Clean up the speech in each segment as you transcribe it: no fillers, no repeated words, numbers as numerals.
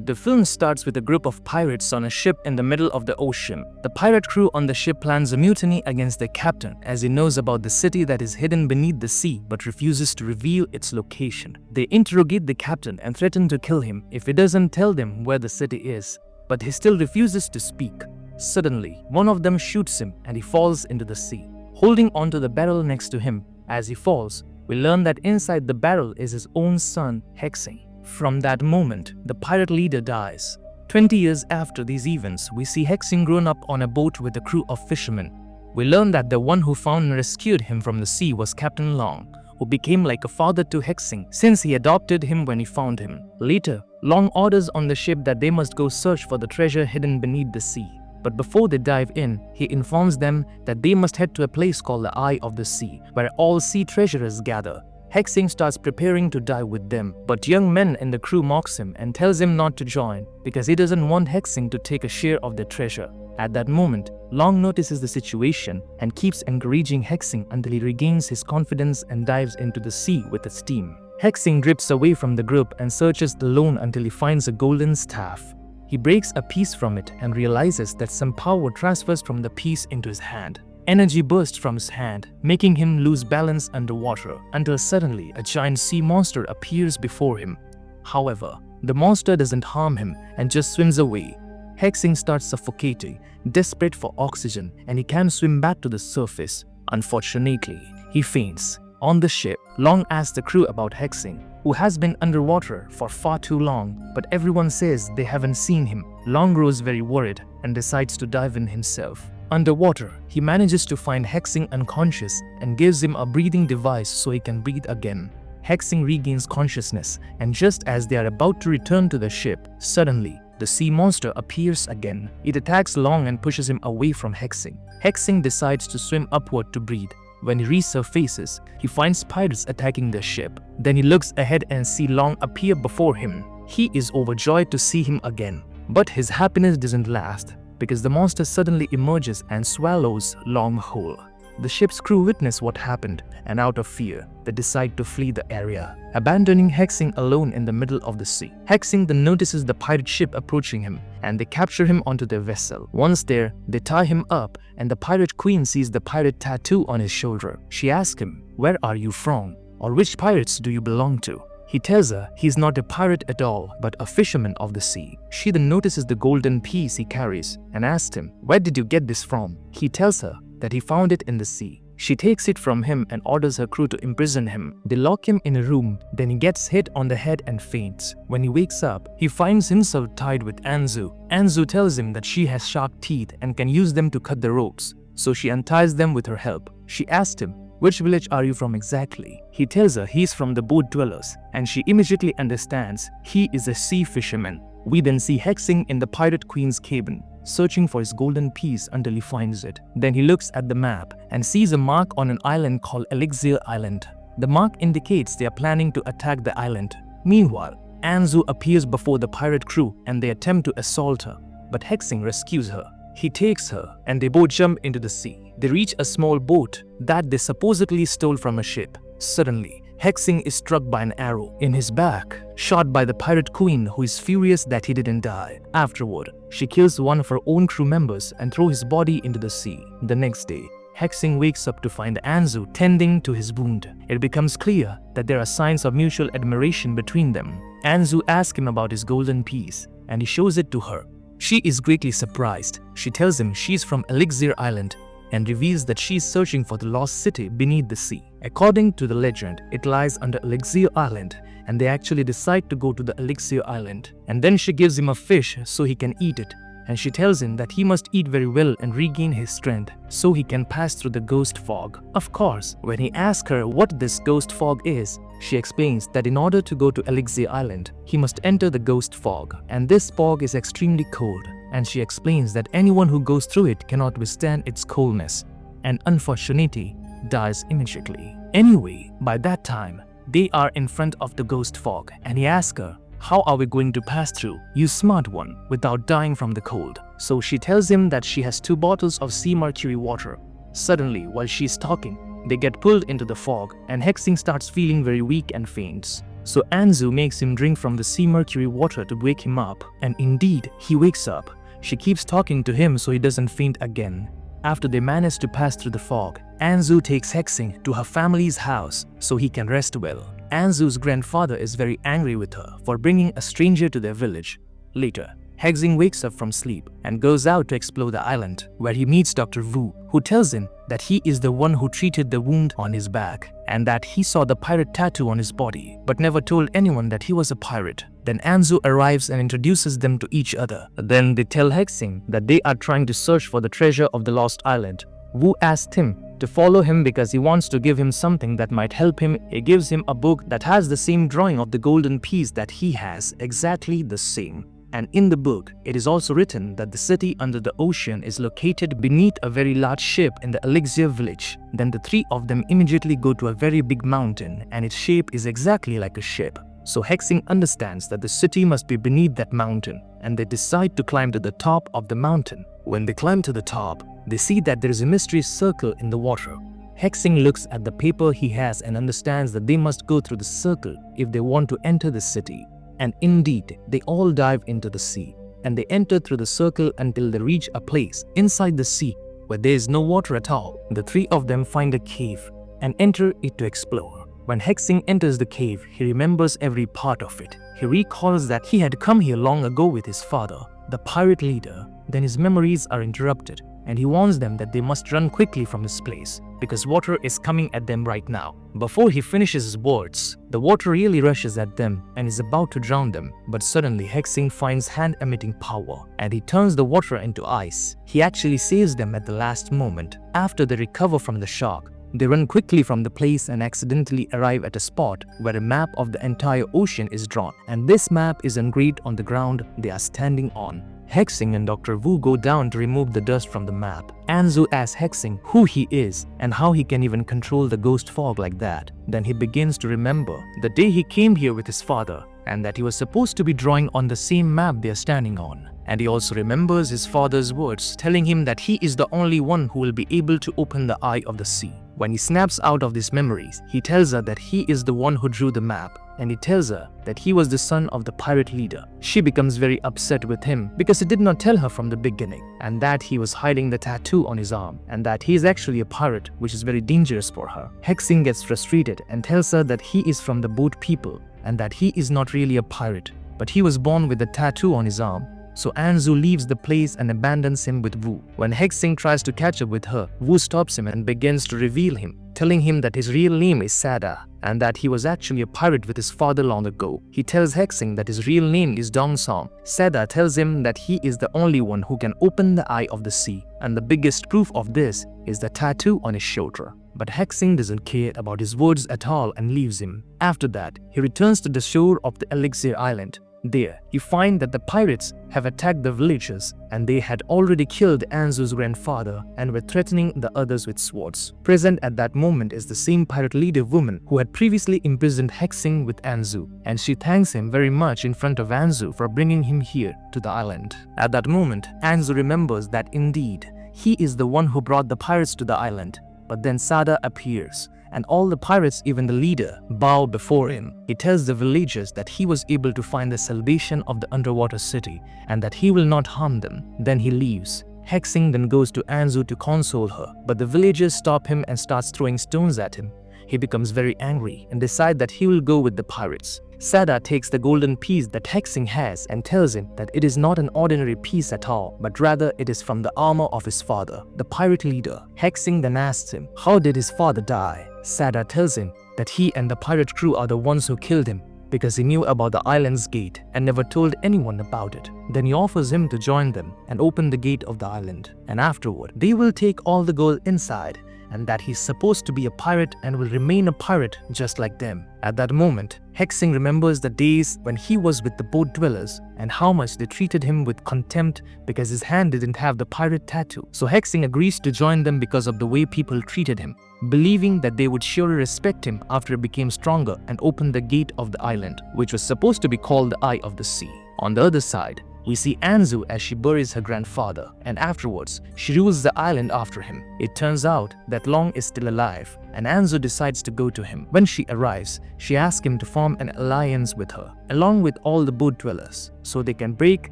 The film starts with a group of pirates on a ship in the middle of the ocean. The pirate crew on the ship plans a mutiny against their captain as he knows about the city that is hidden beneath the sea but refuses to reveal its location. They interrogate the captain and threaten to kill him if he doesn't tell them where the city is, but he still refuses to speak. Suddenly, one of them shoots him and he falls into the sea. Holding onto the barrel next to him as he falls, we learn that inside the barrel is his own son, Hexing. From that moment, the pirate leader dies. 20 years after these events, we see Hexing grown up on a boat with a crew of fishermen. We learn that the one who found and rescued him from the sea was Captain Long, who became like a father to Hexing since he adopted him when he found him. Later, Long orders on the ship that they must go search for the treasure hidden beneath the sea. But before they dive in, he informs them that they must head to a place called the Eye of the Sea, where all sea treasurers gather. Hexing starts preparing to die with them, but young men in the crew mocks him and tells him not to join because he doesn't want Hexing to take a share of their treasure. At that moment, Long notices the situation and keeps encouraging Hexing until he regains his confidence and dives into the sea with his team. Hexing drifts away from the group and searches alone until he finds a golden staff. He breaks a piece from it and realizes that some power transfers from the piece into his hand. Energy bursts from his hand, making him lose balance underwater until suddenly a giant sea monster appears before him. However, the monster doesn't harm him and just swims away. Hexing starts suffocating, desperate for oxygen, and he can't swim back to the surface. Unfortunately, he faints. On the ship, Long asks the crew about Hexing, who has been underwater for far too long, but everyone says they haven't seen him. Long grows very worried and decides to dive in himself. Underwater, he manages to find Hexing unconscious and gives him a breathing device so he can breathe again. Hexing regains consciousness, and just as they are about to return to the ship, suddenly, the sea monster appears again. It attacks Long and pushes him away from Hexing. Hexing decides to swim upward to breathe. When he resurfaces, he finds pirates attacking the ship. Then he looks ahead and sees Long appear before him. He is overjoyed to see him again. But his happiness doesn't last, because the monster suddenly emerges and swallows Long whole. The ship's crew witness what happened, and out of fear, they decide to flee the area, abandoning Hexing alone in the middle of the sea. Hexing then notices the pirate ship approaching him, and they capture him onto their vessel. Once there, they tie him up, and the pirate queen sees the pirate tattoo on his shoulder. She asks him, "Where are you from? Or which pirates do you belong to?" He tells her he's not a pirate at all, but a fisherman of the sea. She then notices the golden piece he carries and asks him, "Where did you get this from?" He tells her that he found it in the sea. She takes it from him and orders her crew to imprison him. They lock him in a room, then he gets hit on the head and faints. When he wakes up, he finds himself tied with Anzu. Anzu tells him that she has sharp teeth and can use them to cut the ropes, so she unties them with her help. She asks him, "Which village are you from exactly?" He tells her he's from the boat dwellers, and she immediately understands he is a sea fisherman. We then see Hexing in the pirate queen's cabin, searching for his golden piece until he finds it. Then he looks at the map and sees a mark on an island called Elixir Island. The mark indicates they are planning to attack the island. Meanwhile, Anzu appears before the pirate crew and they attempt to assault her, but Hexing rescues her. He takes her and they both jump into the sea. They reach a small boat that they supposedly stole from a ship. Suddenly, Hexing is struck by an arrow in his back, shot by the pirate queen, who is furious that he didn't die. Afterward, she kills one of her own crew members and throws his body into the sea. The next day, Hexing wakes up to find Anzu tending to his wound. It becomes clear that there are signs of mutual admiration between them. Anzu asks him about his golden piece, and he shows it to her. She is greatly surprised. She tells him she's from Elixir Island and reveals that she is searching for the lost city beneath the sea. According to the legend, it lies under Elixir Island, and they actually decide to go to the Elixir Island. And then she gives him a fish so he can eat it, and she tells him that he must eat very well and regain his strength so he can pass through the ghost fog. Of course, when he asks her what this ghost fog is, she explains that in order to go to Elixir Island, he must enter the ghost fog, and this fog is extremely cold. And she explains that anyone who goes through it cannot withstand its coldness, and unfortunately dies immediately. Anyway, by that time, they are in front of the ghost fog, and he asks her, "How are we going to pass through, you smart one, without dying from the cold?" So she tells him that she has 2 bottles of sea mercury water. Suddenly, while she's talking, they get pulled into the fog, and Hexing starts feeling very weak and faints. So Anzu makes him drink from the sea mercury water to wake him up, and indeed, he wakes up. She keeps talking to him so he doesn't faint again. After they manage to pass through the fog, Anzu takes Hexing to her family's house so he can rest well. Anzu's grandfather is very angry with her for bringing a stranger to their village. Later, Hexing wakes up from sleep and goes out to explore the island, where he meets Dr. Wu, who tells him that he is the one who treated the wound on his back and that he saw the pirate tattoo on his body but never told anyone that he was a pirate. Then Anzu arrives and introduces them to each other. Then they tell Hexing that they are trying to search for the treasure of the lost island. Wu asked him to follow him because he wants to give him something that might help him. He gives him a book that has the same drawing of the golden piece that he has, exactly the same. And in the book, it is also written that the city under the ocean is located beneath a very large ship in the Elixir village. Then the three of them immediately go to a very big mountain, and its shape is exactly like a ship. So Hexing understands that the city must be beneath that mountain, and they decide to climb to the top of the mountain. When they climb to the top, they see that there is a mysterious circle in the water. Hexing looks at the paper he has and understands that they must go through the circle if they want to enter the city. And indeed, they all dive into the sea, and they enter through the circle until they reach a place inside the sea where there is no water at all. The three of them find a cave and enter it to explore. When Hexing enters the cave, he remembers every part of it. He recalls that he had come here long ago with his father, the pirate leader. Then his memories are interrupted, and he warns them that they must run quickly from this place because water is coming at them right now. Before he finishes his words, the water really rushes at them and is about to drown them. But suddenly Hexing finds hand-emitting power and he turns the water into ice. He actually saves them at the last moment. After they recover from the shock, they run quickly from the place and accidentally arrive at a spot where a map of the entire ocean is drawn, and this map is engraved on the ground they are standing on. Hexing and Dr. Wu go down to remove the dust from the map. Anzu asks Hexing who he is and how he can even control the ghost fog like that. Then he begins to remember the day he came here with his father and that he was supposed to be drawing on the same map they are standing on. And he also remembers his father's words telling him that he is the only one who will be able to open the eye of the sea. When he snaps out of these memories, he tells her that he is the one who drew the map, and he tells her that he was the son of the pirate leader. She becomes very upset with him because he did not tell her from the beginning, and that he was hiding the tattoo on his arm, and that he is actually a pirate, which is very dangerous for her. Hexing gets frustrated and tells her that he is from the boat people and that he is not really a pirate, but he was born with the tattoo on his arm. So Anzu leaves the place and abandons him with Wu. When Hexing tries to catch up with her, Wu stops him and begins to reveal him, telling him that his real name is Sada and that he was actually a pirate with his father long ago. He tells Hexing that his real name is Dong Song. Sada tells him that he is the only one who can open the eye of the sea, and the biggest proof of this is the tattoo on his shoulder. But Hexing doesn't care about his words at all and leaves him. After that, he returns to the shore of the Elixir Island. There, you find that the pirates have attacked the villagers and they had already killed Anzu's grandfather and were threatening the others with swords. Present at that moment is the same pirate leader woman who had previously imprisoned Hexing with Anzu, and she thanks him very much in front of Anzu for bringing him here to the island. At that moment, Anzu remembers that indeed, he is the one who brought the pirates to the island. But then Sada appears, and all the pirates, even the leader, bow before him. He tells the villagers that he was able to find the salvation of the underwater city and that he will not harm them. Then he leaves. Hexing then goes to Anzu to console her, but the villagers stop him and starts throwing stones at him. He becomes very angry and decides that he will go with the pirates. Sada takes the golden piece that Hexing has and tells him that it is not an ordinary piece at all, but rather it is from the armor of his father, the pirate leader. Hexing then asks him, how did his father die? Sada tells him that he and the pirate crew are the ones who killed him because he knew about the island's gate and never told anyone about it. Then he offers him to join them and open the gate of the island, and afterward they will take all the gold inside, and that he's supposed to be a pirate and will remain a pirate just like them. At that moment, Hexing remembers the days when he was with the boat dwellers and how much they treated him with contempt because his hand didn't have the pirate tattoo. So Hexing agrees to join them because of the way people treated him, believing that they would surely respect him after he became stronger and opened the gate of the island, which was supposed to be called the Eye of the Sea. On the other side, We see Anzu as she buries her grandfather, and afterwards, she rules the island after him. It turns out that Long is still alive, and Anzu decides to go to him. When she arrives, she asks him to form an alliance with her, along with all the boat dwellers, so they can break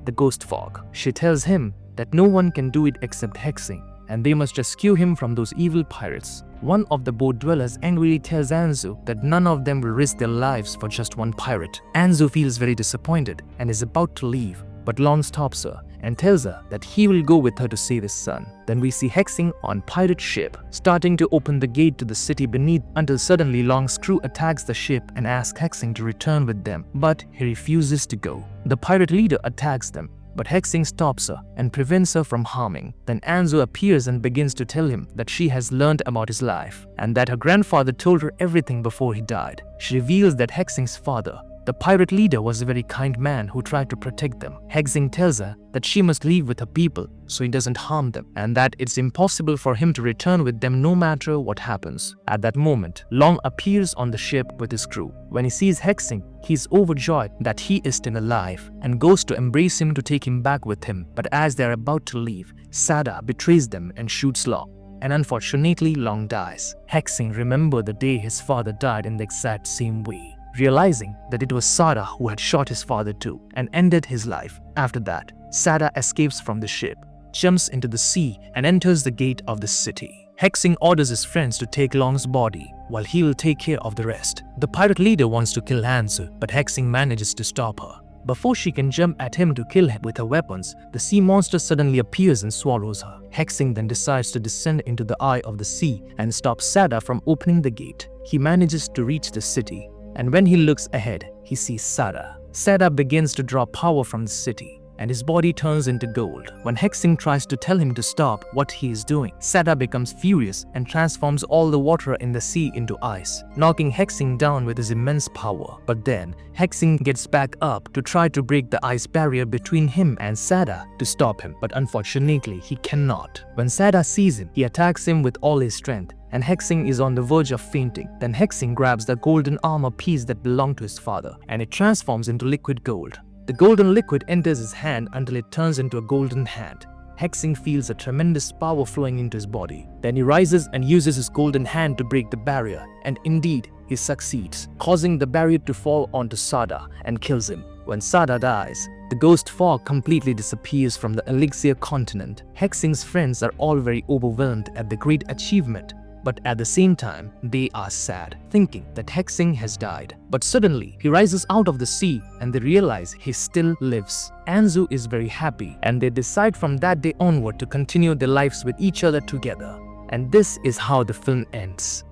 the ghost fog. She tells him that no one can do it except Hexing, and they must rescue him from those evil pirates. One of the boat dwellers angrily tells Anzu that none of them will risk their lives for just one pirate. Anzu feels very disappointed and is about to leave, but Long stops her and tells her that he will go with her to save his son. Then we see Hexing on pirate ship, starting to open the gate to the city beneath until suddenly Long's crew attacks the ship and asks Hexing to return with them, but he refuses to go. The pirate leader attacks them, but Hexing stops her and prevents her from harming. Then Anzu appears and begins to tell him that she has learned about his life and that her grandfather told her everything before he died. She reveals that Hexing's father, the pirate leader, was a very kind man who tried to protect them. Hexing tells her that she must leave with her people so he doesn't harm them, and that it's impossible for him to return with them no matter what happens. At that moment, Long appears on the ship with his crew. When he sees Hexing, he's overjoyed that he is still alive and goes to embrace him to take him back with him. But as they're about to leave, Sada betrays them and shoots Long, and unfortunately Long dies. Hexing remembers the day his father died in the exact same way, realizing that it was Sada who had shot his father too and ended his life. After that, Sada escapes from the ship, jumps into the sea and enters the gate of the city. Hexing orders his friends to take Long's body while he will take care of the rest. The pirate leader wants to kill Anzu, but Hexing manages to stop her. Before she can jump at him to kill him with her weapons, the sea monster suddenly appears and swallows her. Hexing then decides to descend into the eye of the sea and stop Sada from opening the gate. He manages to reach the city, and when he looks ahead, he sees Sada. Sada begins to draw power from the city, and his body turns into gold. When Hexing tries to tell him to stop what he is doing, Sada becomes furious and transforms all the water in the sea into ice, knocking Hexing down with his immense power. But then, Hexing gets back up to try to break the ice barrier between him and Sada to stop him, but unfortunately he cannot. When Sada sees him, he attacks him with all his strength, and Hexing is on the verge of fainting. Then Hexing grabs the golden armor piece that belonged to his father, and it transforms into liquid gold. The golden liquid enters his hand until it turns into a golden hand. Hexing feels a tremendous power flowing into his body. Then he rises and uses his golden hand to break the barrier, and indeed, he succeeds, causing the barrier to fall onto Sada and kills him. When Sada dies, the ghost fog completely disappears from the Elixir continent. Hexing's friends are all very overwhelmed at the great achievement, but at the same time, they are sad, thinking that Hexing has died. But suddenly, he rises out of the sea and they realize he still lives. Anzu is very happy, and they decide from that day onward to continue their lives with each other together. And this is how the film ends.